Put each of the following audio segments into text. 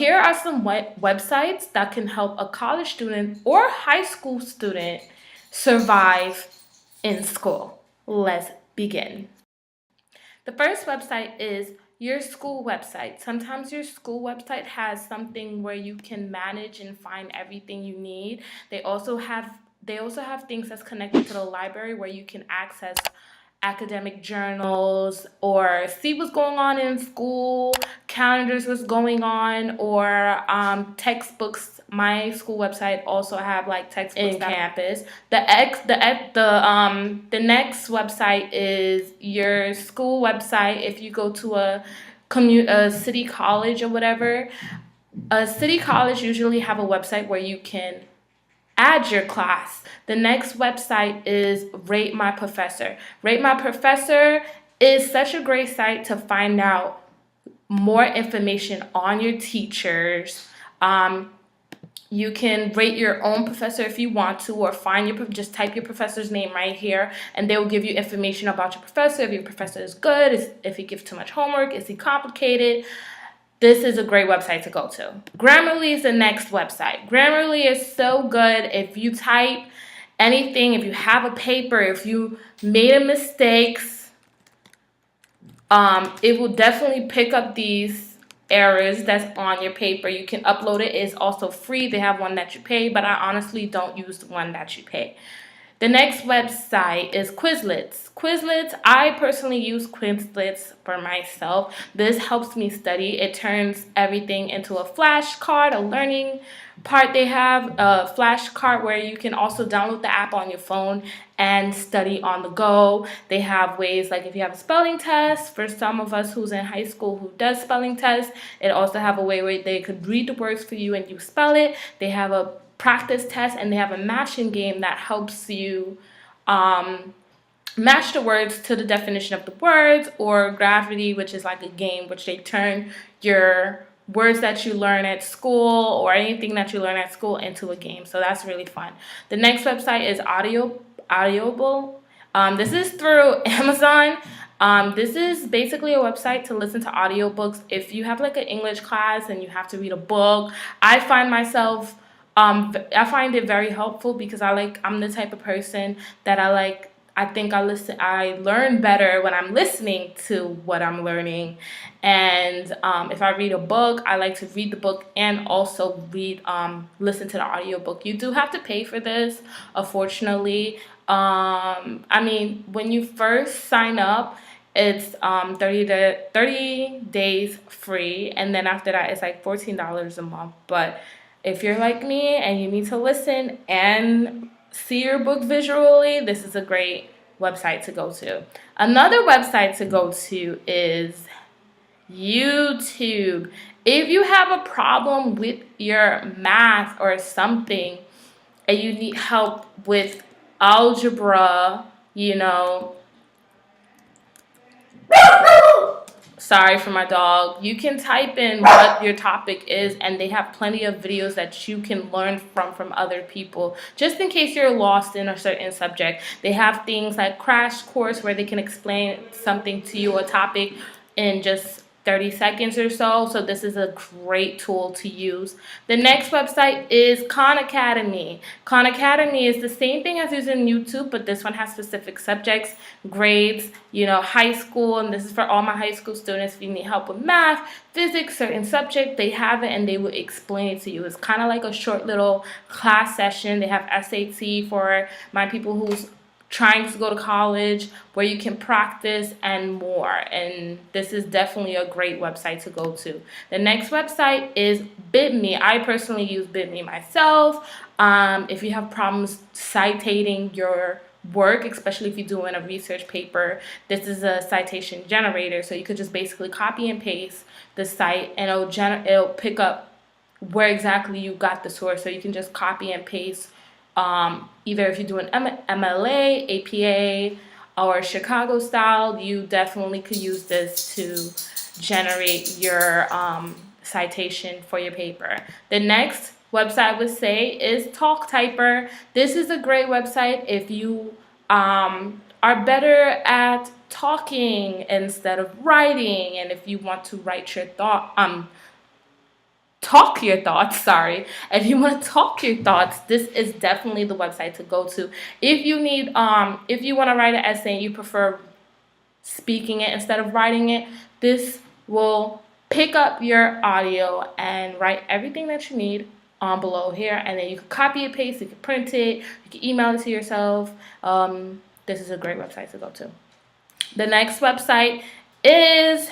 Here are some websites that can help a college student or high school student survive in school. Let's begin. The first website is your school website. Sometimes your school website has something where you can manage and find everything you need. They also have things that's connected to the library where you can access academic journals or see what's going on in school, calendars, what's going on, or textbooks. My school website also have like textbooks in campus. The next website is your school website. If you go to a city college or whatever, a city college usually have a website where you can add your class. The next website is Rate My Professor. Rate My Professor is such a great site to find out more information on your teachers. You can rate your own professor if you want to, or just type your professor's name right here, and they will give you information about your professor. If your professor is good, if he gives too much homework, is he complicated? This is a great website to go to. Grammarly is the next website. Grammarly is so good. If you type anything, if you have a paper, if you made a mistake, it will definitely pick up these errors that's on your paper. You can upload it. It's also free. They have one that you pay, but I honestly don't use the one that you pay. The next website is Quizlets. Quizlets, I personally use Quizlets for myself. This helps me study. It turns everything into a flashcard, a learning part. They have a flashcard where you can also download the app on your phone and study on the go. They have ways like if you have a spelling test, for some of us who's in high school who does spelling tests, it also have a way where they could read the words for you and you spell it. They have a practice test, and they have a matching game that helps you match the words to the definition of the words, or Gravity, which is like a game which they turn your words that you learn at school or anything that you learn at school into a game. So that's really fun. The next website is Audible. This is through Amazon. This is basically a website to listen to audiobooks. If you have like an English class and you have to read a book, I find it very helpful because I'm the type of person that I learn better when I'm listening to what I'm learning. And if I read a book, I like to read the book and also listen to the audiobook. You do have to pay for this, unfortunately. When you first sign up, it's 30 days free, and then after that it's like $14 a month. But if you're like me and you need to listen and see your book visually, this is a great website to go to. Another website to go to is YouTube. If you have a problem with your math or something and you need help with algebra, sorry for my dog. You can type in what your topic is, and they have plenty of videos that you can learn from other people. Just in case you're lost in a certain subject, they have things like Crash Course where they can explain something to you, a topic, in just 30 seconds or so. So this is a great tool to use. The next website is Khan Academy. Khan Academy is the same thing as using YouTube, but this one has specific subjects, grades, high school, and this is for all my high school students. If you need help with math, physics, certain subject, they have it and they will explain it to you. It's kind of like a short little class session. They have SAT for my people who's trying to go to college, where you can practice and more. And this is definitely a great website to go to. The next website is BidMe. I personally use BidMe myself. If you have problems citating your work, especially if you're doing a research paper, this is a citation generator. So you could just basically copy and paste the site, and it'll pick up where exactly you got the source. So you can just copy and paste. Either if you do an MLA, APA, or Chicago style, you definitely could use this to generate your citation for your paper. The next website I would say is TalkTyper. This is a great website if you are better at talking instead of writing, and if you want to write your talk your thoughts, sorry. If you want to talk your thoughts, this is definitely the website to go to. If you need, if you want to write an essay and you prefer speaking it instead of writing it, this will pick up your audio and write everything that you need on below here, and then you can copy and paste, you can print it, you can email it to yourself. This is a great website to go to. The next website is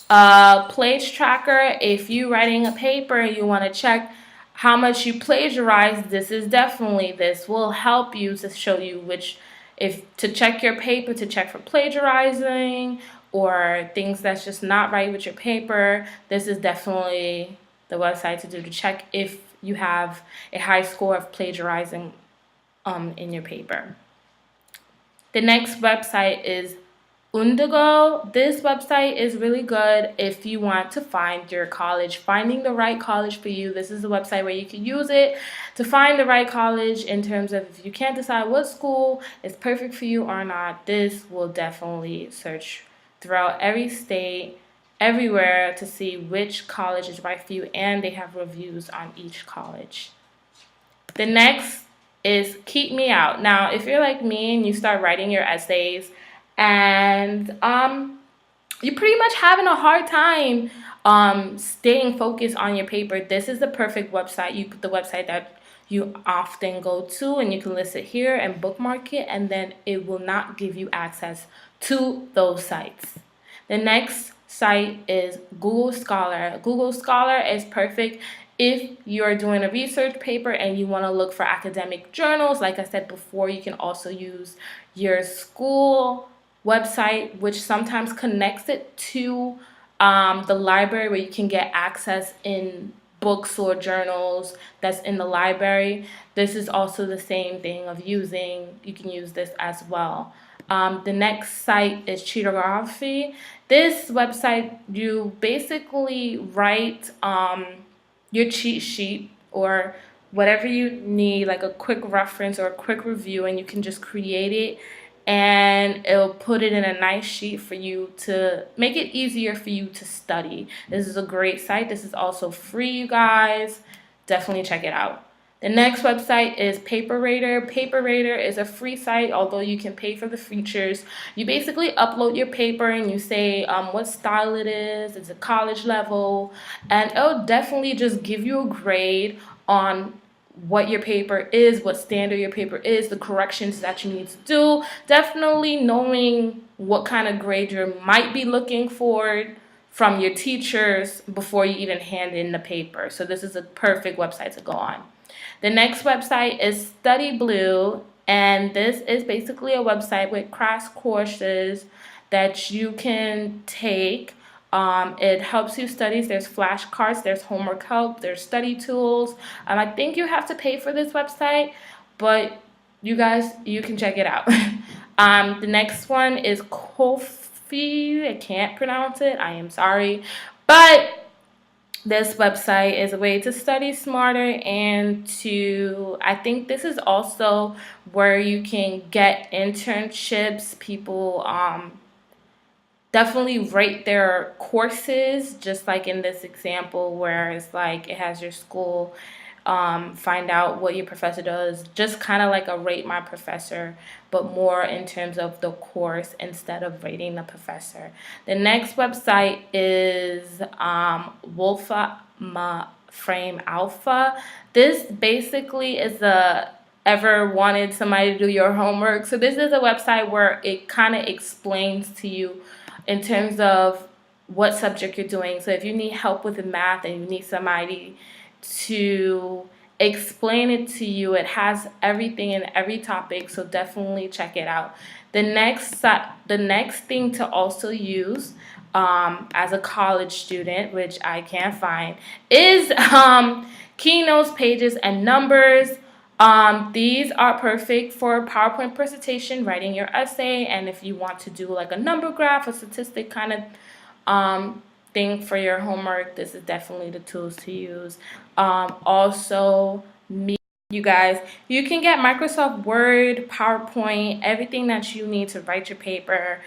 Page Tracker. If you're writing a paper and you want to check how much you plagiarize, this will help you to show you if to check your paper, to check for plagiarizing or things that's just not right with your paper. This is definitely the website to do to check if you have a high score of plagiarizing in your paper. The next website is Boondoggle. This website is really good if you want to find your college, finding the right college for you. This is the website where you can use it to find the right college in terms of if you can't decide what school is perfect for you or not. This will definitely search throughout every state, everywhere to see which college is right for you, and they have reviews on each college. The next is KeepMeOut. Now, if you're like me and you start writing your essays and you're pretty much having a hard time staying focused on your paper, this is the perfect website. The website that you often go to, and you can list it here and bookmark it, and then it will not give you access to those sites. The next site is Google Scholar. Google Scholar is perfect if you're doing a research paper and you want to look for academic journals. Like I said before, you can also use your school website, which sometimes connects it to the library, where you can get access in books or journals that's in the library. This is also the same thing of you can use this as well. The next site is Cheetah Biography. This website, you basically write your cheat sheet or whatever you need, like a quick reference or a quick review, and you can just create it, and it'll put it in a nice sheet for you to make it easier for you to study. This is a great site. This is also free, you guys. Definitely check it out. The next website is Rader. Rader is a free site, although you can pay for the features. You basically upload your paper and you say what style it is, it's a college level, and it'll definitely just give you a grade on what your paper is, what standard your paper is, the corrections that you need to do. Definitely knowing what kind of grade you might be looking for from your teachers before you even hand in the paper. So this is a perfect website to go on. The next website is StudyBlue, and this is basically a website with crash courses that you can take. It helps you study. There's flashcards, there's homework help, there's study tools. I think you have to pay for this website, but you guys, you can check it out. The next one is Wholefee. I can't pronounce it. I am sorry. But this website is a way to study smarter, and I think this is also where you can get internships. People definitely rate their courses, just like in this example where it's like it has your school, find out what your professor does, just kind of like a rate my professor, but more in terms of the course instead of rating the professor. The next website is Frame Alpha. This basically is ever wanted somebody to do your homework. So this is a website where it kind of explains to you in terms of what subject you're doing. So if you need help with the math and you need somebody to explain it to you, it has everything in every topic, so definitely check it out. The next thing to also use as a college student, which I can't find, is Keynotes, Pages, and Numbers. These are perfect for PowerPoint presentation, writing your essay, and if you want to do like a number graph, a statistic kind of thing for your homework, this is definitely the tools to use. Also, you guys, you can get Microsoft Word, PowerPoint, everything that you need to write your paper.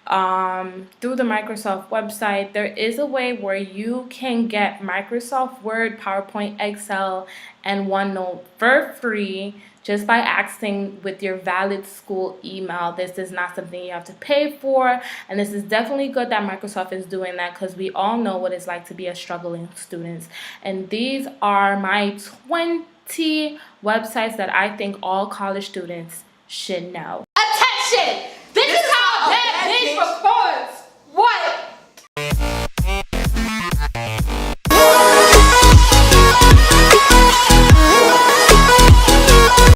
through the Microsoft website. There is a way where you can get Microsoft Word, PowerPoint, Excel, and OneNote for free just by asking with your valid school email. This is not something you have to pay for, and this is definitely good that Microsoft is doing that, because we all know what it's like to be a struggling student. And these are my 20 websites that I think all college students should know.